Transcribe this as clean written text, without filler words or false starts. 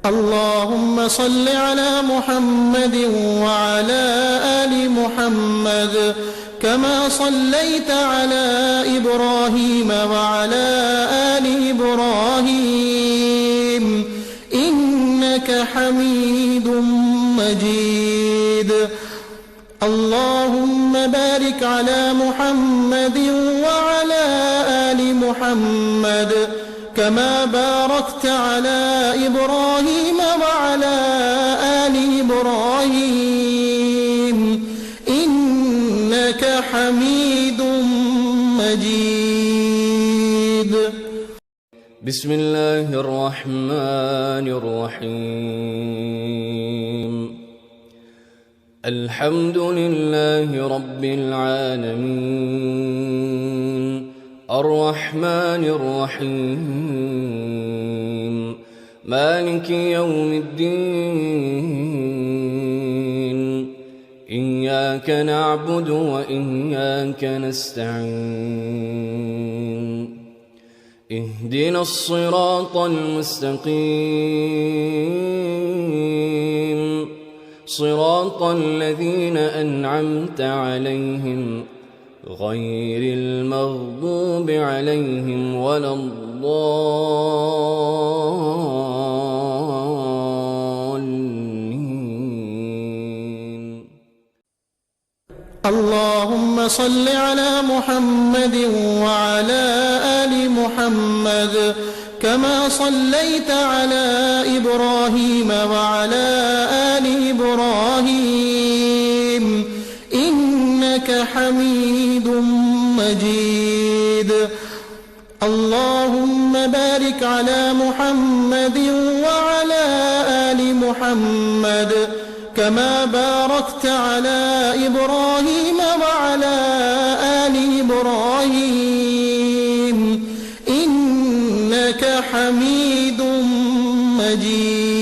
اللهم صل على محمد وعلى آل محمد كما صليت على إبراهيم وعلى آل إبراهيم إنك حميد مجيد. اللهم بارك على محمد وعلى آل محمد كما باركت على إبراهيم وعلى آل إبراهيم إنك حميد مجيد. بسم الله الرحمن الرحيم. الحمد لله رب العالمين الرحمن الرحيم مالك يوم الدين إياك نعبد وإياك نستعين اهدنا الصراط المستقيم صراط الذين أنعمت عليهم غير المغضوب عليهم ولا الضالين. اللهم صل على محمد وعلى آل محمد كما صليت على إبراهيم وعلى آل إبراهيم إنك حميد مجيد. اللهم بارك على محمد وعلى آل محمد كما باركت على إبراهيم وعلى آل إبراهيم إنك حميد مجيد.